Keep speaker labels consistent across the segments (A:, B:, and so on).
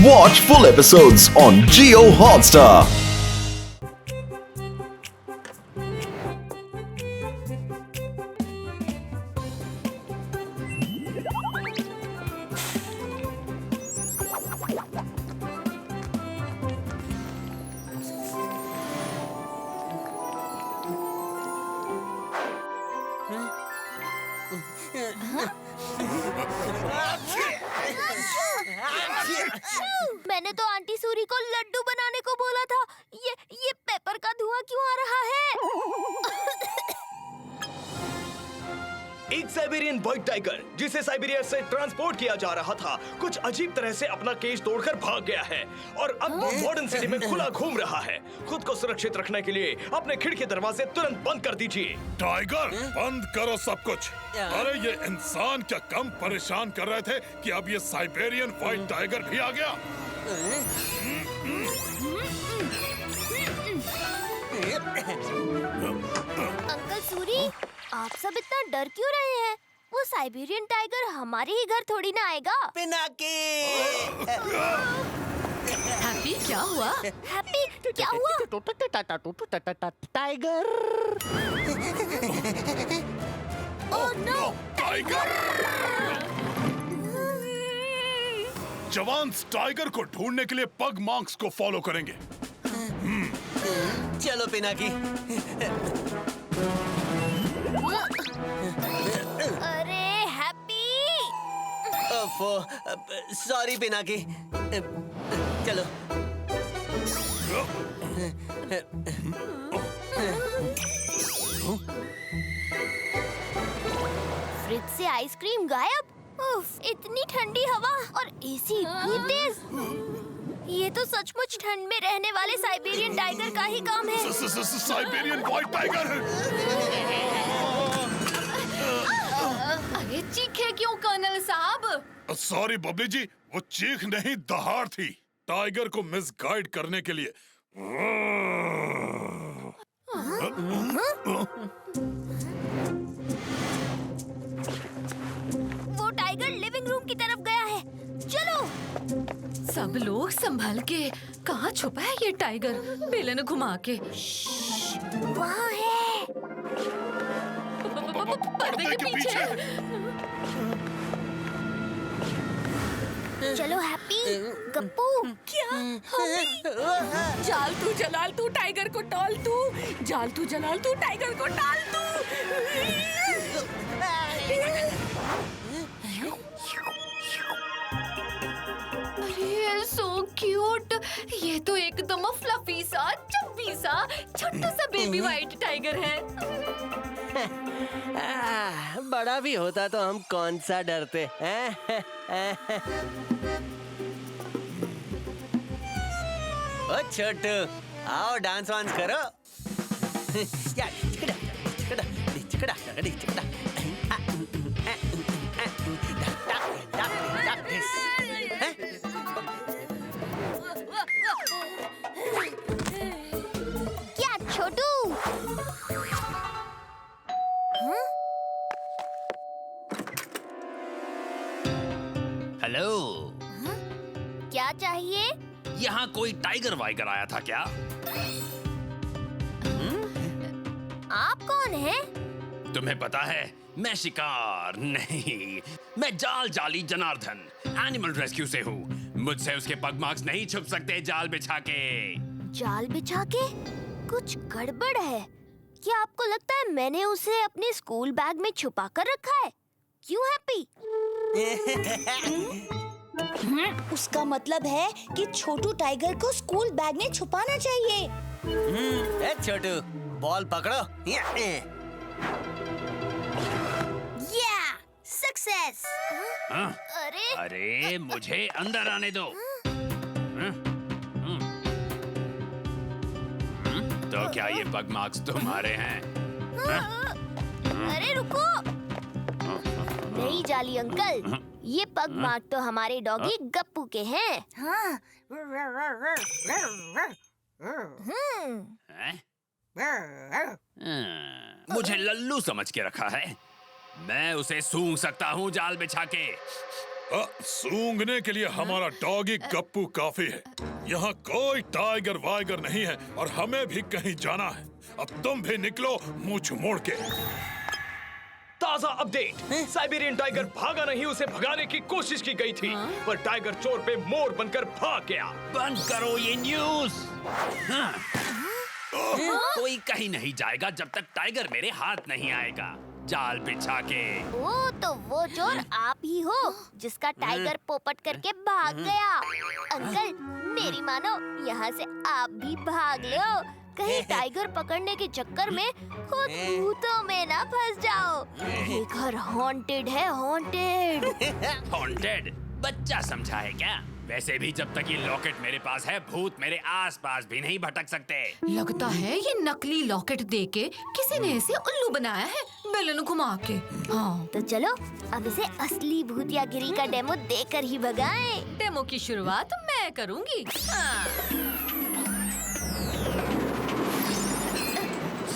A: Watch full episodes on Jio Hotstar.
B: मैंने तो aunty Suri को लड्डू बनाने को बोला था। ये पेपर का धुआं क्यों आ रहा है?
C: एक साइबेरियन व्हाइट टाइगर जिसे साइबेरिया से ट्रांसपोर्ट किया जा रहा था कुछ अजीब तरह से अपना केज तोड़कर भाग गया है और अब वो मॉडर्न सिटी में खुला घूम रहा है। खुद को सुरक्षित रखने के लिए अपने खिड़की दरवाजे तुरंत बंद कर दीजिए।
D: टाइगर बंद करो सब कुछ। अरे ये इंसान क्या कम परेशान कर रहे थे कि अब ये साइबेरियन व्हाइट टाइगर भी आ गया।
B: अंकल सूरी, आप सब इतना डर क्यों रहे हैं? वो साइबेरियन टाइगर हमारे ही घर थोड़ी ना आएगा।
E: पिनाकी!
F: हैप्पी क्या हुआ?
B: हैप्पी क्या हुआ?
E: Tiger!
B: Oh no!
D: Tiger! Jawans Tiger को ढूंढने के लिए पग मार्क्स को फॉलो करेंगे।
E: चलो पिनाकी।
B: अरे हैप्पी!
E: ओफो, सॉरी पिनाकी। चलो।
B: फ्रिज से आइसक्रीम गायब। उफ, इतनी ठंडी हवा और एसी इतनी तेज। ये तो सचमुच ठंड में रहने वाले साइबेरियन टाइगर का ही काम है।
D: Siberian white tiger!
F: अरे चीखे क्यों कर्नल साहब?
D: सॉरी बबली जी, वो चीख नहीं दहाड़ थी। टाइगर को मिसगाइड करने के लिए।
B: वो टाइगर लिविंग रूम की तरफ गया है। चलो।
F: सब लोग संभल के। कहाँ छुपा है ये टाइगर? बेलन घुमा के।
B: वहाँ है।
F: पर्दे के पीछे।
B: चलो हैप्पी, गप्पू।
F: क्या? जाल तू जलाल तू टाइगर को टाल तू। जाल तू जलाल तू टाइगर को टाल तू। अरे सो क्यूट। ये तो एकदम फ्लफी सा चब्बी सा छोटा सा बेबी व्हाइट टाइगर है।
E: बड़ा भी होता तो हम कौन सा डरते हैं? ओ छोटू, आओ डांस वांस करो।
B: क्या छोटू?
G: हेलो।
B: क्या चाहिए?
G: यहाँ कोई टाइगर वाइगर आया था क्या?
B: आप कौन हैं?
G: तुम्हें पता है मैं शिकार नहीं, मैं जाल जाली जनार्दन एनिमल रेस्क्यू से हूँ। मुझसे उसके पग मार्क्स नहीं छुप सकते जाल बिछा के।
B: जाल बिछा के? कुछ गड़बड़ है। क्या आपको लगता है मैंने उसे अपने स्कूल बैग में छुपा कर रखा है? क्यों हैप्पी?
H: उसका मतलब है कि छोटू टाइगर को स्कूल बैग में छुपाना चाहिए।
E: ए छोटू, बॉल पकड़ो।
B: या सक्सेस।
G: हाँ?
B: अरे
G: अरे मुझे अंदर आने दो। तो क्या ये पग मार्क्स तुम्हारे हैं?
B: अरे रुको। नहीं जाली अंकल, ये पग मार्क तो हमारे डॉगी गप्पू के हैं।
H: हाँ।
G: हैं? मुझे लल्लू समझ के रखा है। मैं उसे सूंघ सकता हूँ जाल बिछा के।
D: सूंघने के लिए हमारा डॉगी गप्पू काफी है। यहाँ कोई टाइगर वाइगर नहीं है और हमें भी कहीं जाना है। अब तुम भी निकलो मुंह मोड़ के।
C: ताजा अपडेट, साइबेरियन टाइगर भागा नहीं, उसे भगाने की कोशिश की गई थी, पर टाइगर चोर पे मोर बनकर भाग गया।
G: बंद करो ये न्यूज। हाँ। कोई कहीं नहीं जाएगा जब तक टाइगर मेरे हाथ नहीं आएगा। जाल बिछा के।
B: ओ तो वो चोर आप ही हो जिसका टाइगर पोपट करके भाग गया। अंकल मेरी मानो, यहाँ से आप भी भाग लो, कहीं टाइगर पकड़ने के चक्कर में खुद भूतों में ना फंस जाओ। ये घर हॉन्टेड है, हॉन्टेड।
G: हॉन्टेड? बच्चा समझा है क्या? वैसे भी जब तक ये लॉकेट मेरे पास है, भूत मेरे आसपास भी नहीं भटक सकते।
F: लगता है ये नकली लॉकेट देके किसी ने इसे उल्लू बनाया है, बेलन घुमा के। हाँ,
B: तो चलो अब इसे असली भूतियागिरी का डेमो देकर ही भगाएं।
F: डेमो की शुरुआत मैं करूंगी। हाँ।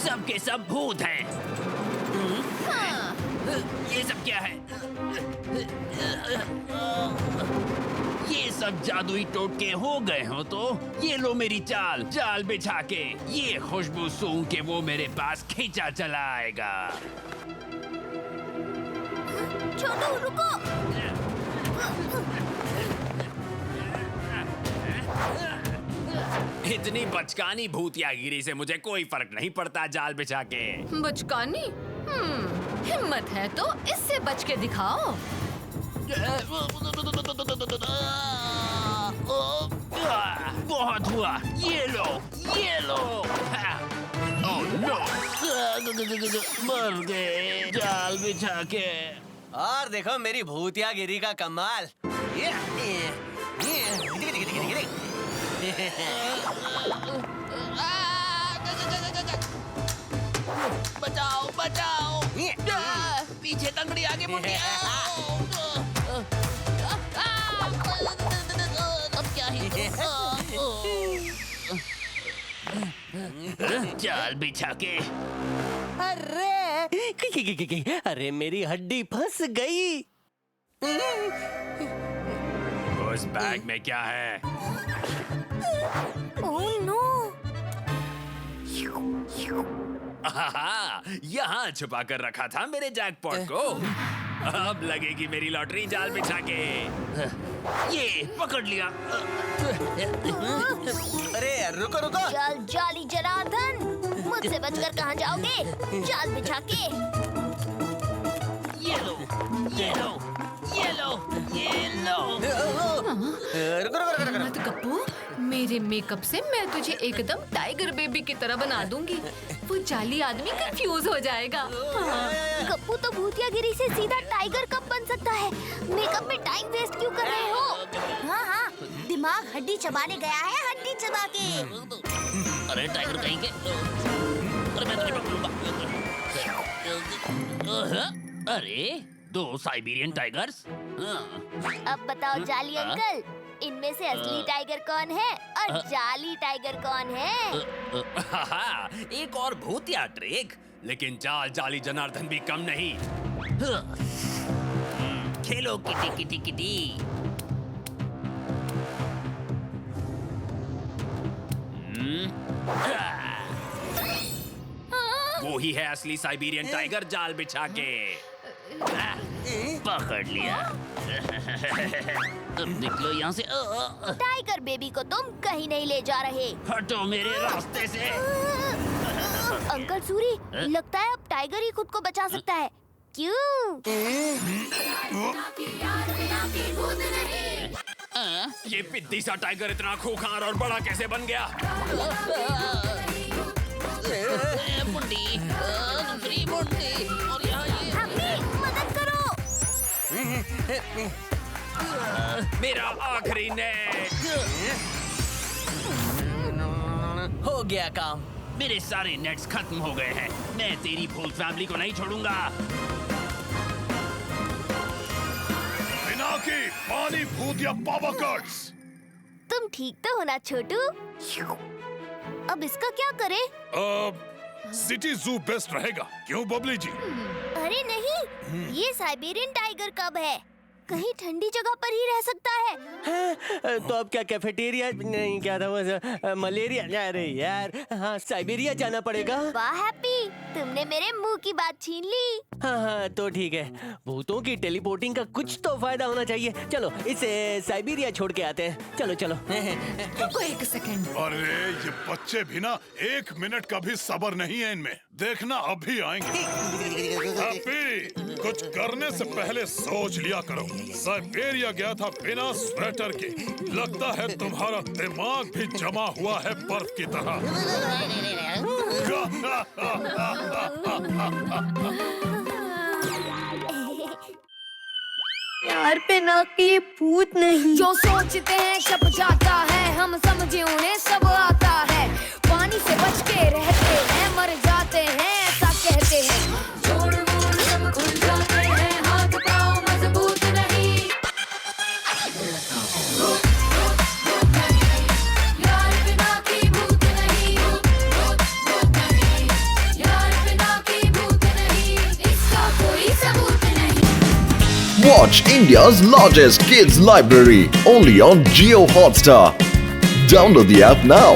G: सब के सब भूत हैं।
F: हाँ।
G: ये सब क्या है? ये सब जादुई टोटके हो गए हो तो ये लो मेरी चाल, जाल बिछा के। ये खुशबू सूंघ के वो मेरे पास खींचा चला आएगा।
B: छोटू रुको।
G: इतनी बचकानी भूतियागिरी से मुझे कोई फर्क नहीं पड़ता जाल बिछा के।
F: बचकानी? हिम्मत है तो इससे बच के दिखाओ।
G: बहुत हुआ, ये लो, ये लो। ओह नो, मर गए जाल बिछा के।
E: और देखो मेरी भूतियागिरी का कमाल।
G: बचाओ बचाओ, पीछे तंगड़ी आगे मुड़ गया। अब क्या ही जाल बिछा के।
E: अरे मेरी हड्डी फंस गई।
G: उस बैग में क्या है?
B: Oh no.
G: यहाँ छुपा कर रखा था मेरे जैकपॉट को। अब लगेगी मेरी लॉटरी जाल बिछा के। ये पकड़ लिया।
E: अरे रुको रुको।
B: चल जाली जनार्दन, मुझसे बचकर कहाँ जाओगे? जाल बिछा के।
G: ये लो, ये लो, ये लो, ये लो।
E: रुको रुको रुको
F: मत गप्पू, मेरे मेकअप से मैं तुझे एकदम टाइगर बेबी की तरह बना दूंगी। वो जाली आदमी कंफ्यूज हो जाएगा। हाँ।
B: गप्पू तो भूतियागिरी से सीधा टाइगर कब बन सकता है? मेकअप में टाइम वेस्ट क्यों कर रहे हो?
H: हाँ हाँ, दिमाग हड्डी चबाने गया है, हड्डी चबा के।
G: अरे टाइगर कहीं के। अरे मैं तुझे पकड़ूंगा। अरे दो साइबेरियन टाइगर्स।
B: अब बताओ जाली अंकल, इनमें से असली टाइगर कौन है और जाली टाइगर कौन है?
G: एक और भूतिया ट्रिक, लेकिन जाल जाली जनार्दन भी कम नहीं। खेलो किटी किटी किटी। वो ही है असली साइबेरियन टाइगर जाल बिछा के। पकड़ लिया। तुम निकलो यहाँ से।
B: टाइगर बेबी को तुम कहीं नहीं ले जा रहे।
G: हटो मेरे रास्ते से।
B: अंकल सूरी, लगता है अब टाइगर ही खुद को बचा सकता है। क्यों?
G: ये पिद्दी सा टाइगर इतना खूंखार और बड़ा कैसे बन गया? मुंडी, दूसरी मुंडी, और यहाँ ये।
B: अम्मी, मदद करो।
G: मेरा आखिरी नेट।
E: हो गया काम।
G: मेरे सारे नेट्स खत्म हो गए हैं। मैं तेरी फुल फैमिली को नहीं छोड़ूंगा।
D: पिनाकी, पानी भूतिया पावर कट्स।
B: तुम ठीक तो हो ना छोटू? अब इसका क्या करें?
D: सिटी जू बेस्ट रहेगा, क्यों बबली जी?
B: अरे नहीं, ये साइबेरियन टाइगर कब है? कहीं ठंडी जगह पर ही रह सकता है।
E: हाँ, तो अब क्या कैफेटेरिया नहीं, क्या था वो, मलेरिया? अरे यार, हाँ साइबेरिया जाना पड़ेगा।
B: वाह हैप्पी, तुमने मेरे मुंह की बात छीन ली।
E: हाँ हाँ तो ठीक है, भूतों की टेलीपोर्टिंग का कुछ तो फायदा होना चाहिए। चलो इसे साइबेरिया छोड़ के आते हैं। चलो चलो।
F: रुको एक सेकंड।
D: अरे ये बच्चे भी ना 1 मिनट का भी सब्र नहीं है इनमें। देखना अभी आएंगे। हैप्पी, कुछ करने से पहले सोच लिया करो। साइबेरिया गया था बिना स्वेटर के। लगता है तुम्हारा दिमाग भी जमा हुआ है बर्फ की तरह।
I: यार पिनाकी भूत नहीं।
F: जो सोचते हैं छप जाता है, हम समझे उन्हें सब आता है। पानी से बच के रहते हैं, मर जाते हैं ऐसा कहते हैं। जोड़ मोड़ सब खुल जाते हैं, हाथ पाँव मजबूत नहीं। यार पिनाकी भूत नहीं, यार पिनाकी भूत नहीं, इसका कोई सबूत नहीं।
A: Watch India's largest kids library only on Jio Hotstar. Download the app now.